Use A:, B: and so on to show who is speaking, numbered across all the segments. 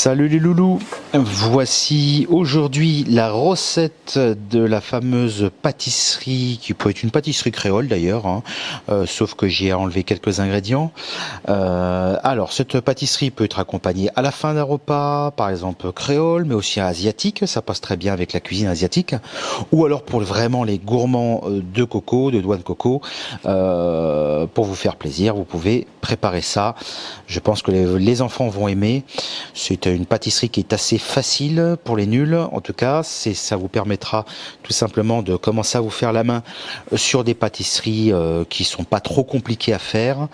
A: Salut les loulous, voici aujourd'hui la recette de la fameuse pâtisserie, qui peut être une pâtisserie créole d'ailleurs, hein, sauf que j'y ai enlevé quelques ingrédients. Alors cette pâtisserie peut être accompagnée à la fin d'un repas, par exemple créole, mais aussi asiatique, ça passe très bien avec la cuisine asiatique, ou alors pour vraiment les gourmands de coco, de noix de coco, pour vous faire plaisir, vous pouvez préparer ça. Je pense que les enfants vont aimer. C'est une pâtisserie qui est assez facile pour les nuls. En tout cas, ça vous permettra tout simplement de commencer à vous faire la main sur des pâtisseries qui sont pas trop compliquées à faire.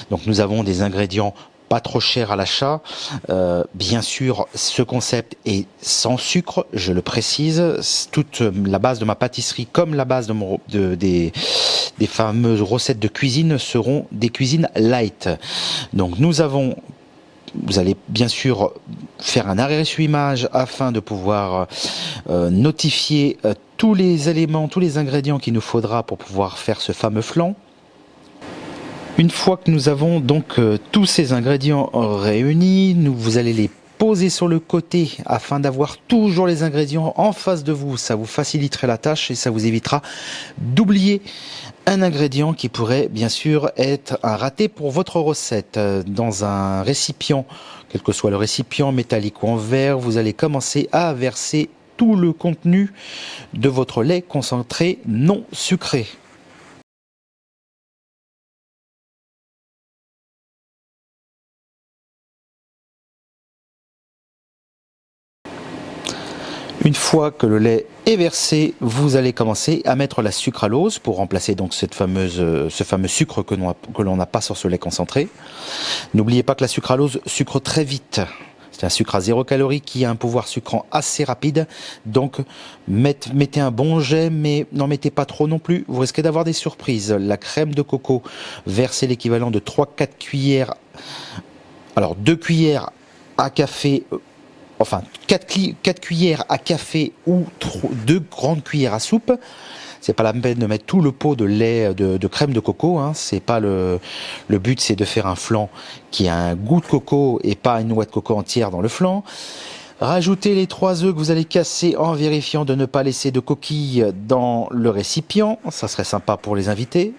A: Donc nous avons des ingrédients pas trop chers à l'achat. Bien sûr, ce concept est sans sucre, je le précise. Toute la base de ma pâtisserie, comme la base des fameuses recettes de cuisine, seront des cuisines light. Donc vous allez bien sûr faire un arrêt sur image afin de pouvoir notifier tous les éléments, tous les ingrédients qu'il nous faudra pour pouvoir faire ce fameux flan. Une fois que nous avons donc tous ces ingrédients réunis, vous allez les poser sur le côté afin d'avoir toujours les ingrédients en face de vous. Ça vous faciliterait la tâche et ça vous évitera d'oublier un ingrédient qui pourrait bien sûr être un raté pour votre recette. Dans un récipient, quel que soit le récipient, métallique ou en verre, vous allez commencer à verser tout le contenu de votre lait concentré non sucré. Une fois que le lait est versé, vous allez commencer à mettre la sucralose pour remplacer donc ce fameux sucre que l'on n'a pas sur ce lait concentré. N'oubliez pas que la sucralose sucre très vite. C'est un sucre à 0 calories qui a un pouvoir sucrant assez rapide. Donc mettez un bon jet, mais n'en mettez pas trop non plus. Vous risquez d'avoir des surprises. La crème de coco, versez l'équivalent de 3-4 cuillères. Alors 2 cuillères à café. Enfin, 4 cuillères à café ou 2 grandes cuillères à soupe. C'est pas la peine de mettre tout le pot de lait de crème de coco. Hein. C'est pas le but, c'est de faire un flan qui a un goût de coco et pas une noix de coco entière dans le flan. Rajoutez les 3 œufs que vous allez casser en vérifiant de ne pas laisser de coquilles dans le récipient. Ça serait sympa pour les invités.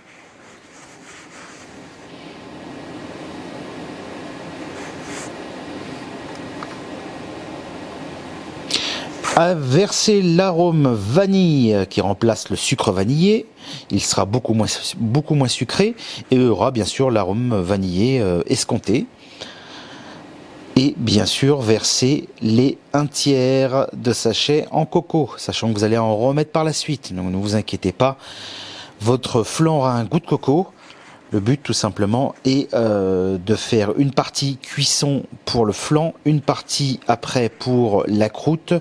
A: À verser l'arôme vanille qui remplace le sucre vanillé. Il sera beaucoup moins sucré et il y aura bien sûr l'arôme vanillé escompté. Et bien sûr verser les 1 tiers de sachet en coco, sachant que vous allez en remettre par la suite. Donc ne vous inquiétez pas, votre flan aura un goût de coco. Le but tout simplement est de faire une partie cuisson pour le flan, une partie après pour la croûte.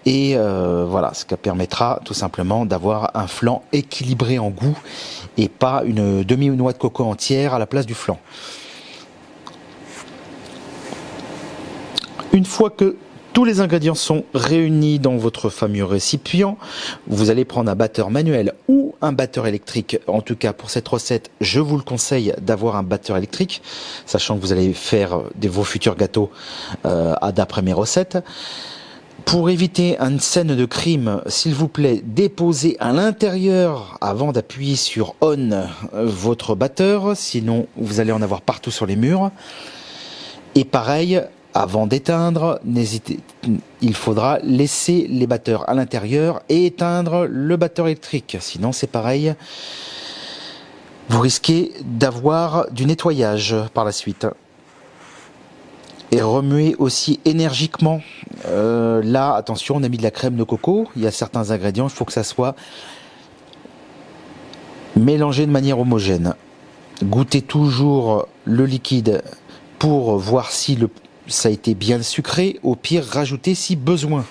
A: Et voilà, ce qui permettra tout simplement d'avoir un flan équilibré en goût et pas une demi-noix de coco entière à la place du flan. Une fois que tous les ingrédients sont réunis dans votre fameux récipient, vous allez prendre un batteur manuel ou un batteur électrique. En tout cas, pour cette recette, je vous le conseille d'avoir un batteur électrique, sachant que vous allez faire vos futurs gâteaux d'après mes recettes. Pour éviter une scène de crime, s'il vous plaît, déposez à l'intérieur, avant d'appuyer sur on, votre batteur, sinon vous allez en avoir partout sur les murs. Et pareil, avant d'éteindre, il faudra laisser les batteurs à l'intérieur et éteindre le batteur électrique. Sinon c'est pareil, vous risquez d'avoir du nettoyage par la suite. Et remuer aussi énergiquement. Là, attention, on a mis de la crème de coco. Il y a certains ingrédients, il faut que ça soit mélangé de manière homogène. Goûtez toujours le liquide pour voir si ça a été bien sucré. Au pire, rajoutez si besoin.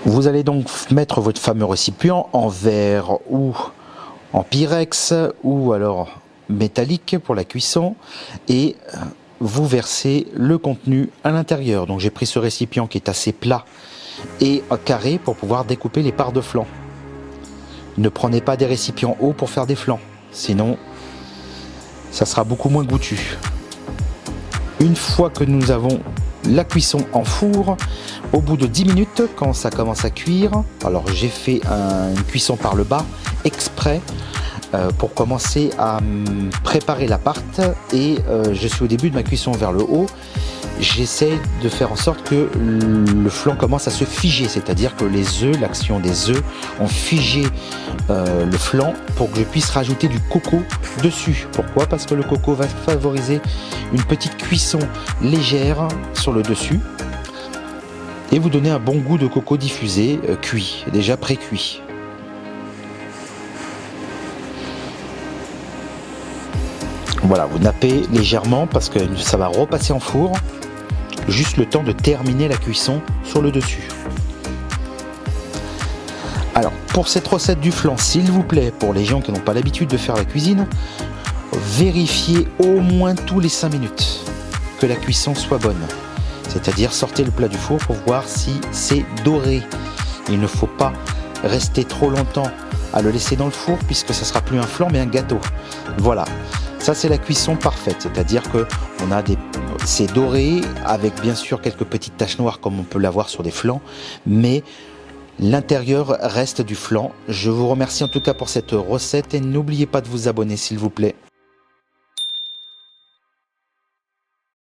A: Vous allez donc mettre votre fameux récipient en verre ou en pyrex ou alors métallique pour la cuisson et vous versez le contenu à l'intérieur. Donc j'ai pris ce récipient qui est assez plat et carré pour pouvoir découper les parts de flan. Ne prenez pas des récipients hauts pour faire des flans, sinon ça sera beaucoup moins goûtu. Une fois que nous avons la cuisson en four, au bout de 10 minutes, quand ça commence à cuire, alors j'ai fait une cuisson par le bas exprès pour commencer à préparer la pâte, et je suis au début de ma cuisson vers le haut. J'essaie de faire en sorte que le flan commence à se figer, c'est-à-dire que les œufs, l'action des œufs ont figé le flan pour que je puisse rajouter du coco dessus. Pourquoi? Parce que le coco va favoriser une petite cuisson légère sur le dessus et vous donner un bon goût de coco diffusé, cuit, déjà pré-cuit. Voilà, vous nappez légèrement parce que ça va repasser en four. Juste le temps de terminer la cuisson sur le dessus. Alors, pour cette recette du flan, s'il vous plaît, pour les gens qui n'ont pas l'habitude de faire la cuisine, vérifiez au moins tous les 5 minutes que la cuisson soit bonne. C'est-à-dire, sortez le plat du four pour voir si c'est doré. Il ne faut pas rester trop longtemps à le laisser dans le four puisque ça sera plus un flan mais un gâteau. Voilà. Ça, c'est la cuisson parfaite, c'est-à-dire que c'est doré avec bien sûr quelques petites taches noires comme on peut l'avoir sur des flans, mais l'intérieur reste du flan. Je vous remercie en tout cas pour cette recette et n'oubliez pas de vous abonner s'il vous plaît.